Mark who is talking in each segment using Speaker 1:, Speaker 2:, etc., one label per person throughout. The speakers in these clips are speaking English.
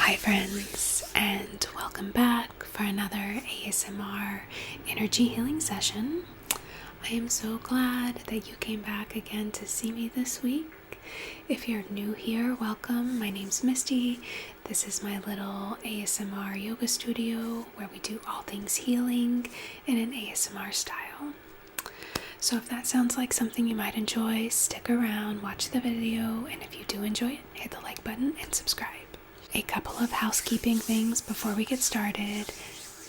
Speaker 1: Hi friends, and welcome back for another ASMR energy healing session. I am so glad that you came back again to see me this week. If you're new here, welcome. My name's Misty. This is my little ASMR yoga studio where we do all things healing in an ASMR style. So if that sounds like something you might enjoy, stick around, watch the video, and if you do enjoy it, hit the like button and subscribe. A couple of housekeeping things before we get started.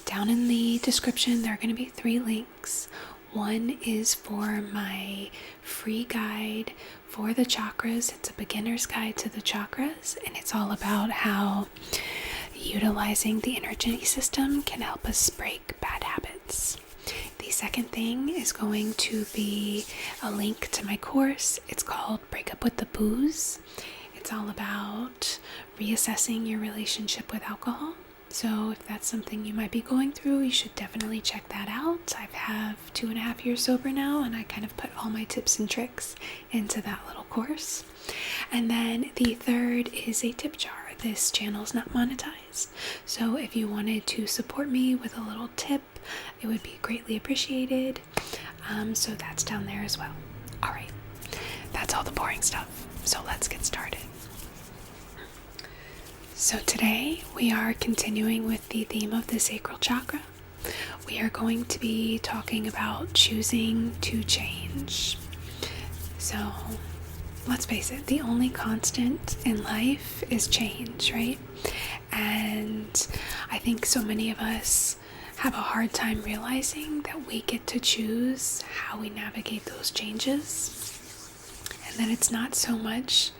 Speaker 1: Down in the description, there are going to be 3 links. One is for my free guide for the chakras. It's a beginner's guide to the chakras, and it's all about how utilizing the energy system can help us break bad habits. The second thing is going to be a link to my course. It's called Break Up with the Booze. It's all about reassessing your relationship with alcohol. So if that's something you might be going through, you should definitely check that out. I have 2.5 years sober now, and I kind of put all my tips and tricks into that little course. And then the third is a tip jar. This channel is not monetized, so if you wanted to support me with a little tip, it would be greatly appreciated. So that's down there as well. Alright, that's all the boring stuff, so let's get started. So today we are continuing with the theme of the sacral chakra. We are going to be talking about choosing to change. So let's face it, the only constant in life is change, right? And I think so many of us have a hard time realizing that we get to choose how we navigate those changes. And that it's not so much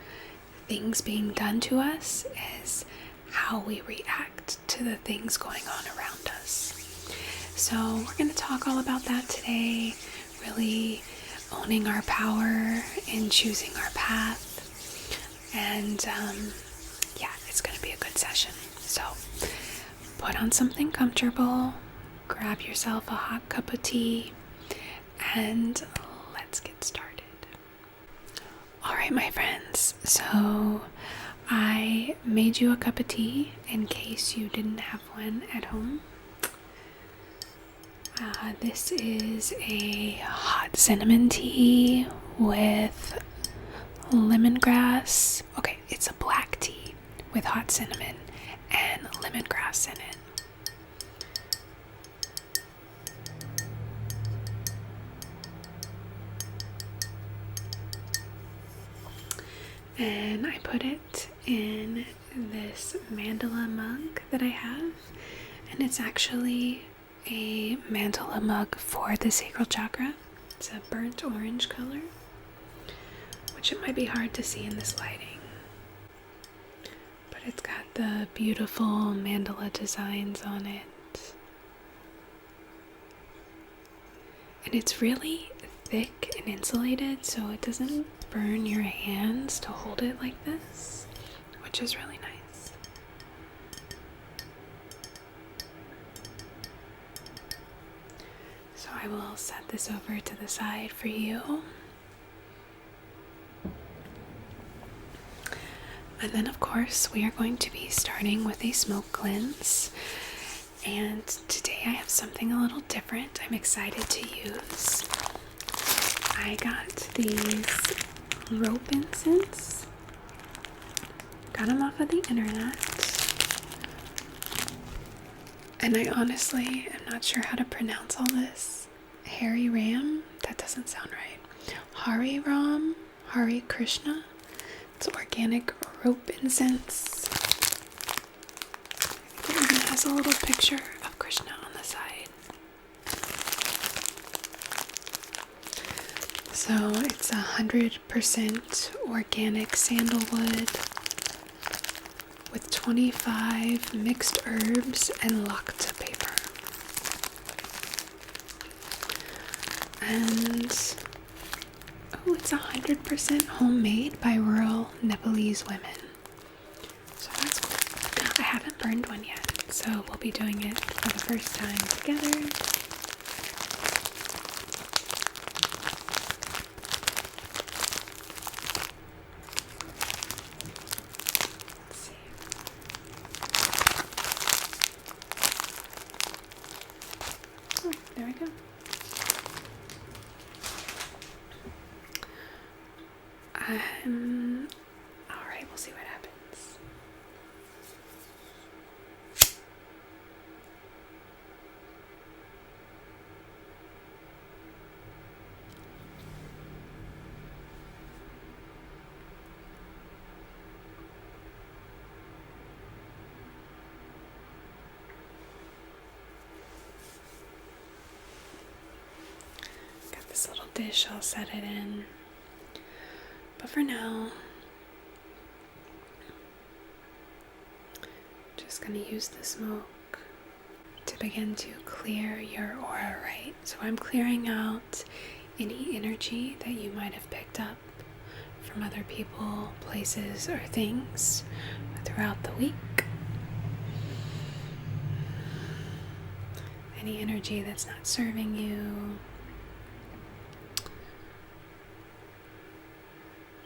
Speaker 1: things being done to us as how we react to the things going on around us. So we're going to talk all about that today, really owning our power and choosing our path. And it's going to be a good session. So put on something comfortable, grab yourself a hot cup of tea, and let's get started. Alright, my friends, so I made you a cup of tea in case you didn't have one at home. This is a hot cinnamon tea with lemongrass. Okay, it's a black tea with hot cinnamon and lemongrass in it. And I put it in this mandala mug that I have, and it's actually a mandala mug for the sacral chakra. It's a burnt orange color, which it might be hard to see in this lighting, but it's got the beautiful mandala designs on it, and it's really thick and insulated, so it doesn't burn your hands to hold it like this, which is really nice. So I will set this over to the side for you. And then of course we are going to be starting with a smoke cleanse. And today I have something a little different I'm excited to use. I got these rope incense. Got them off of the internet. And I honestly am not sure how to pronounce all this. Hari Ram? That doesn't sound right. Hari Ram? Hari Krishna? It's organic rope incense. It even has a little picture of Krishna on the side. So it's 100% organic sandalwood with 25 mixed herbs and lakta paper. And it's 100% homemade by rural Nepalese women. So that's cool. I haven't burned one yet, so we'll be doing it for the first time together. Alright, we'll see what happens. Got this little dish, I'll set it in. But for now, just going to use the smoke to begin to clear your aura, right? So I'm clearing out any energy that you might have picked up from other people, places, or things throughout the week. Any energy that's not serving you.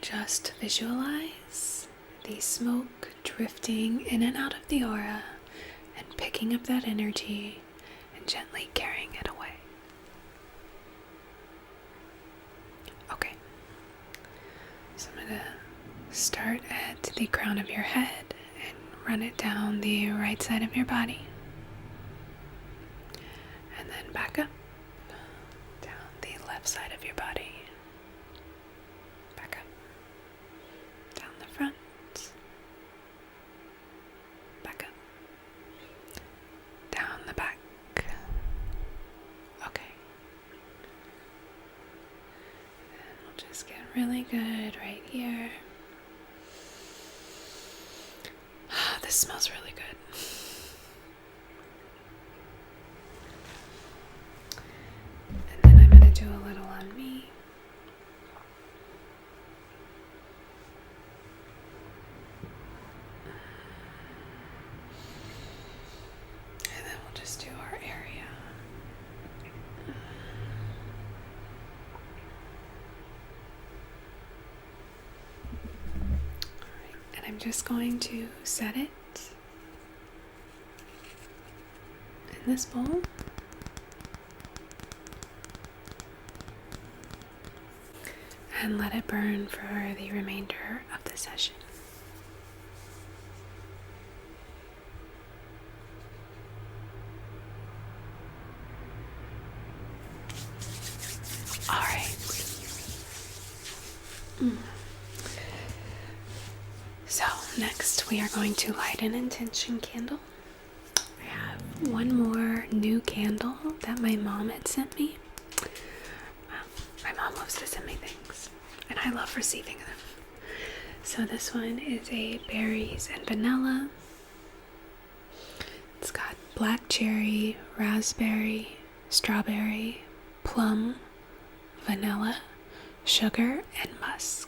Speaker 1: Just visualize the smoke drifting in and out of the aura and picking up that energy and gently carrying it away. Okay, so I'm going to start at the crown of your head and run it down the right side of your body. And then back up, down the left side of your body. Back up, down the front. Back up, down the back. Okay. And we'll just get really good right here. This smells really good. And then I'm going to do a little on me. And then we'll just do our area. Alright, and I'm just going to set it in this bowl. And let it burn for the remainder of the session. All right. So next we are going to light an intention candle. I have one more new candle that my mom had sent me. My mom loves to send me things, and I love receiving them. So this one is a berries and vanilla. It's got black cherry, raspberry, strawberry, plum, vanilla, sugar, and musk.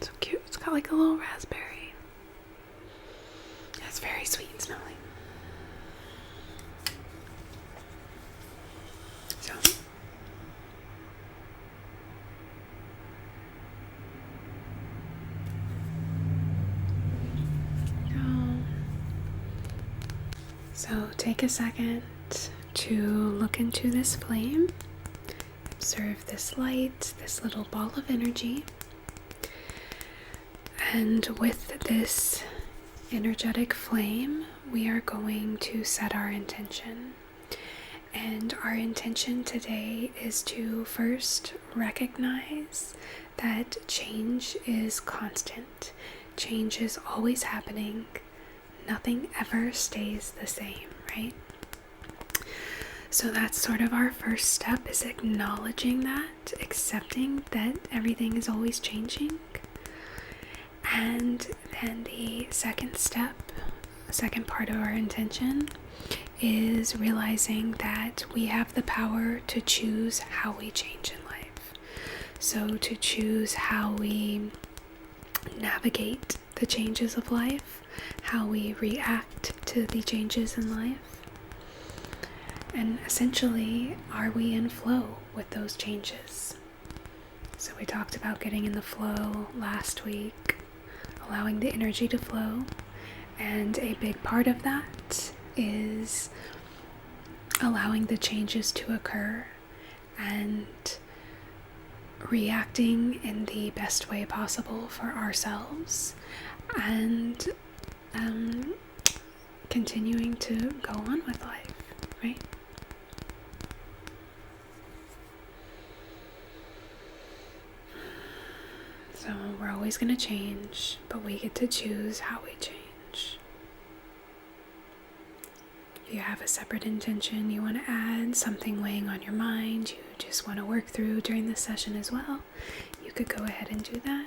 Speaker 1: So cute. It's got like a little raspberry. It's very sweet and smelling. So take a second to look into this flame. Observe this light, this little ball of energy. And with this energetic flame, we are going to set our intention. And our intention today is to first recognize that change is constant. Change is always happening. Nothing ever stays the same, right? So that's sort of our first step, is acknowledging that, accepting that everything is always changing. And then the second step, second part of our intention, is realizing that we have the power to choose how we change in life. So to choose how we navigate the changes of life, how we react to the changes in life. And essentially, are we in flow with those changes? So we talked about getting in the flow last week, allowing the energy to flow. And a big part of that is allowing the changes to occur and reacting in the best way possible for ourselves, and continuing to go on with life, right? So we're always going to change, but we get to choose how we change. If you have a separate intention you want to add, something weighing on your mind you just want to work through during this session as well, you could go ahead and do that.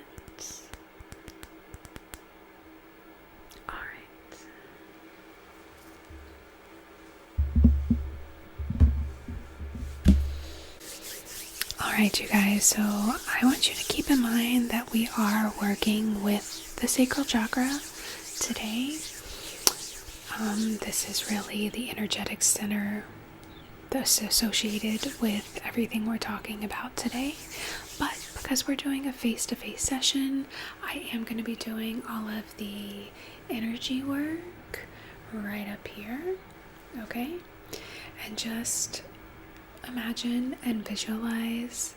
Speaker 1: Alright, you guys, so I want you to keep in mind that we are working with the sacral chakra today. This is really the energetic center that's associated with everything we're talking about today. But because we're doing a face-to-face session, I am going to be doing all of the energy work right up here, okay? And just imagine and visualize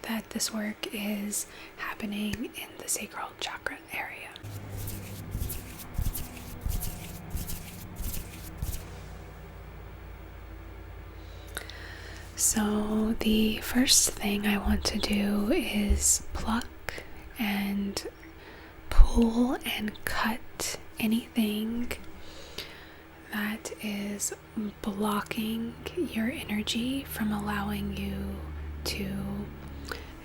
Speaker 1: that this work is happening in the sacral chakra area. So the first thing I want to do is pluck and pull and cut anything that is blocking your energy from allowing you to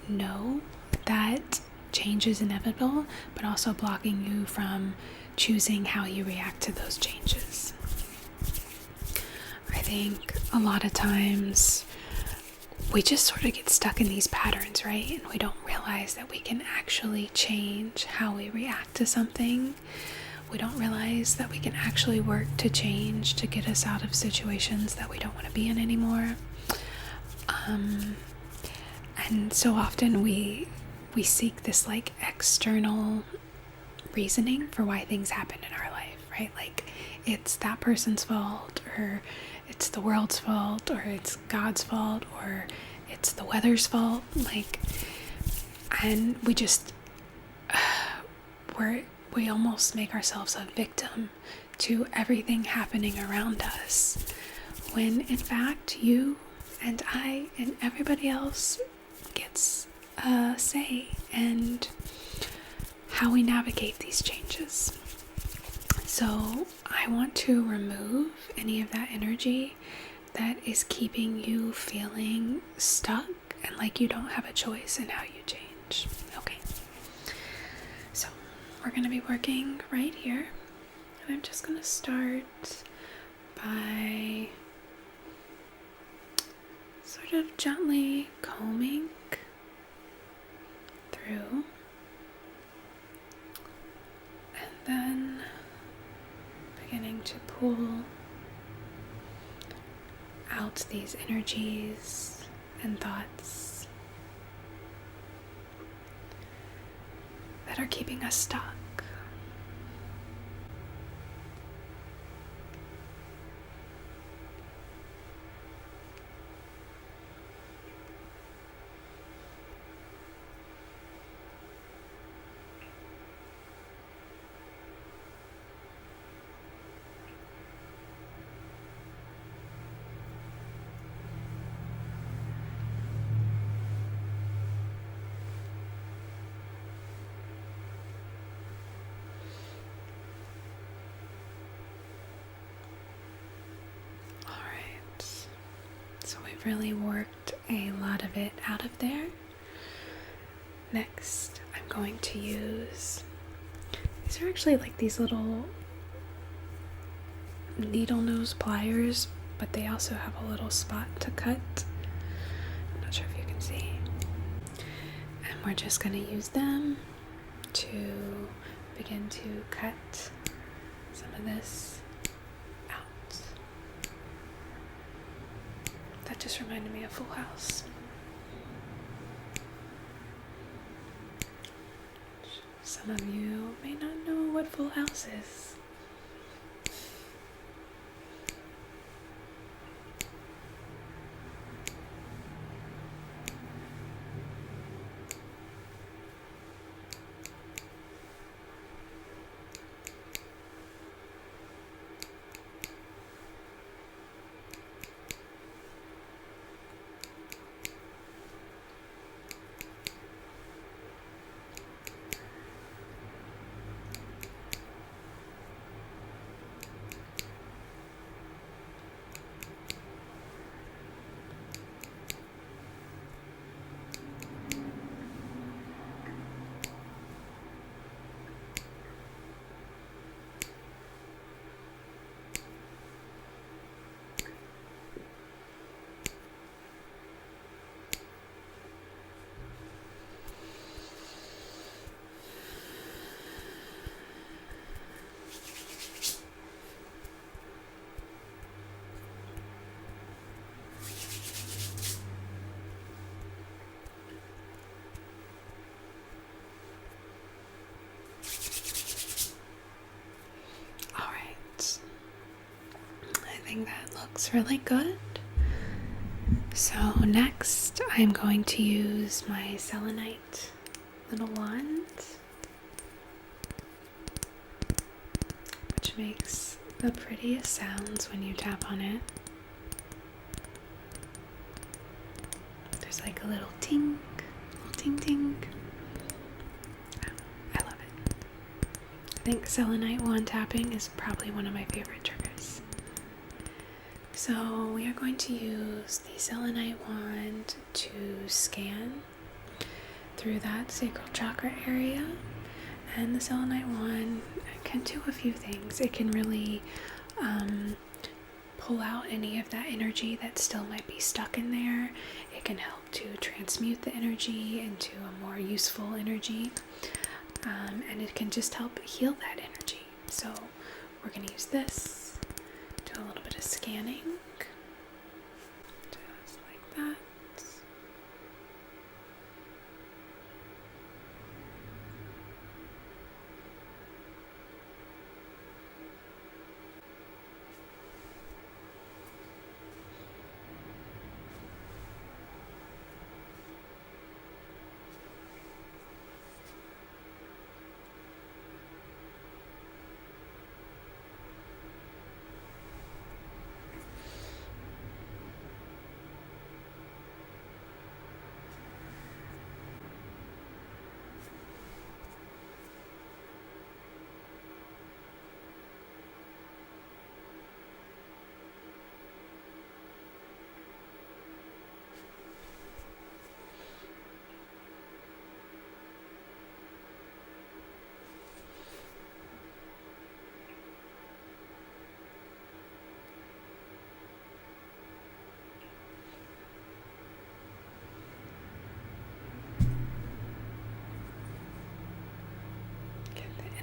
Speaker 1: know that change is inevitable, but also blocking you from choosing how you react to those changes. I think a lot of times we just sort of get stuck in these patterns, right? And we don't realize that we can actually change how we react to something. We don't realize that we can actually work to change to get us out of situations that we don't want to be in anymore. And so often we seek this like external reasoning for why things happen in our life, right? Like it's that person's fault, or it's the world's fault, or it's God's fault, or it's the weather's fault. And we just we almost make ourselves a victim to everything happening around us, when in fact you and I and everybody else gets a say and how we navigate these changes. So I want to remove any of that energy that is keeping you feeling stuck and like you don't have a choice in how you change. Okay. So we're going to be working right here. And I'm just going to start by sort of gently combing through, and then beginning to pull out these energies and thoughts that are keeping us stuck. So we've really worked a lot of it out of there. Next, I'm going to use, these are actually like these little needle nose pliers, but they also have a little spot to cut. I'm not sure if you can see. And we're just going to use them to begin to cut some of this out. just reminded me of Full House. Some of you may not know what Full House is. I think that looks really good. So next I'm going to use my selenite little wand, which makes the prettiest sounds when you tap on it. There's like a little ting, ting ting. I love it. I think selenite wand tapping is probably one of my favorite triggers. So we are going to use the selenite wand to scan through that sacral chakra area. And the selenite wand can do a few things. It can really pull out any of that energy that still might be stuck in there. It can help to transmute the energy into a more useful energy. And it can just help heal that energy. So we're going to use this. Do a little bit of scanning, just like that.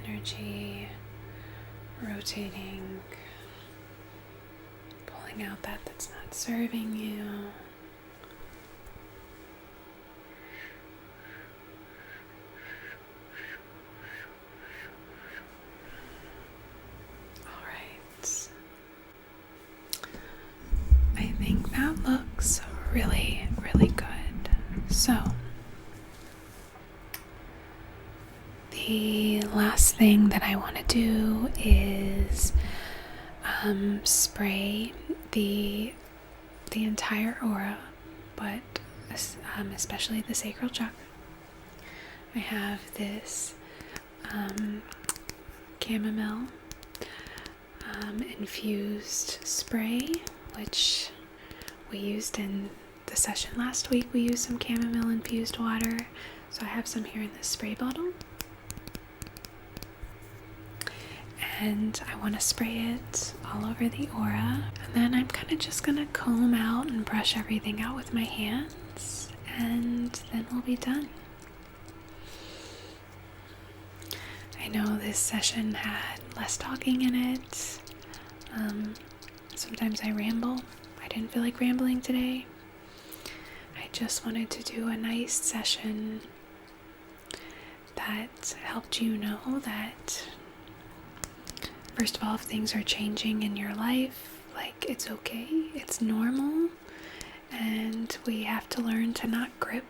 Speaker 1: Energy rotating, pulling out that's not serving you. All right. I think that looks really, really good. So the last thing that I want to do is spray the entire aura, but especially the sacral chakra. I have this chamomile infused spray, which we used in the session last week. We used some chamomile infused water, so I have some here in this spray bottle. And I want to spray it all over the aura. And then I'm kind of just going to comb out and brush everything out with my hands. And then we'll be done. I know this session had less talking in it. Sometimes I ramble. I didn't feel like rambling today. I just wanted to do a nice session that helped you know that, first of all, if things are changing in your life, like, it's okay, it's normal, and we have to learn to not grip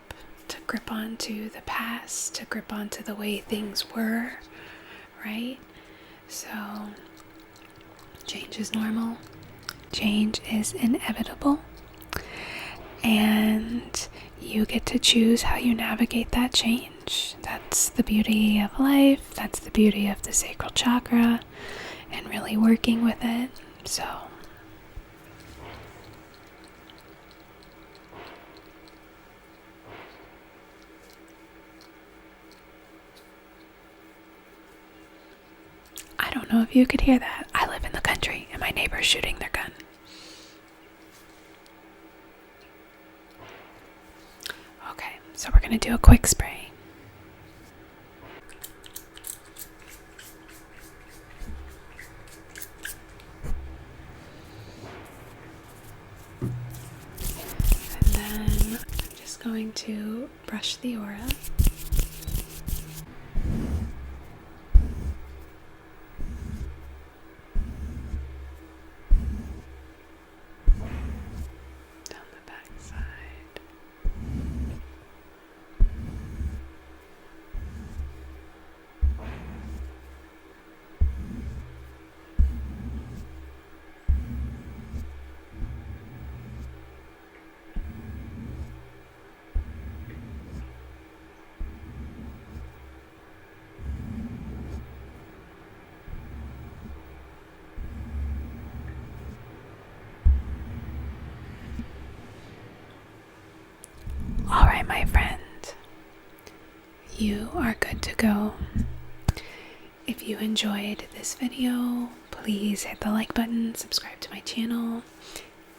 Speaker 1: onto the past, to grip onto the way things were, right? So, change is normal, change is inevitable, and you get to choose how you navigate that change. That's the beauty of life, that's the beauty of the sacral chakra, and really working with it. So, I don't know if you could hear that. I live in the country and my neighbor's shooting their gun. Okay, so we're going to do a quick spray. And then I'm just going to brush the aura. Down the back side. Alright, my friend, you are good to go. If you enjoyed this video, please hit the like button, subscribe to my channel.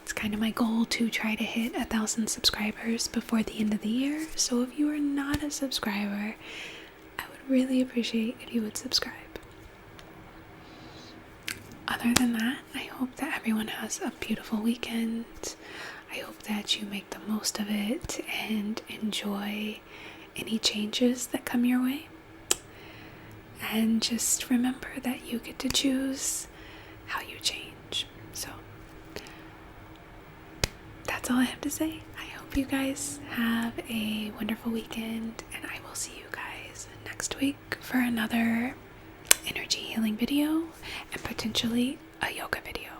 Speaker 1: It's kind of my goal to try to hit 1,000 subscribers before the end of the year. So if you are not a subscriber, I would really appreciate if you would subscribe. Other than that, I hope that everyone has a beautiful weekend. I hope that you make the most of it and enjoy any changes that come your way. And just remember that you get to choose how you change. So that's all I have to say. I hope you guys have a wonderful weekend, and I will see you guys next week for another energy healing video and potentially a yoga video.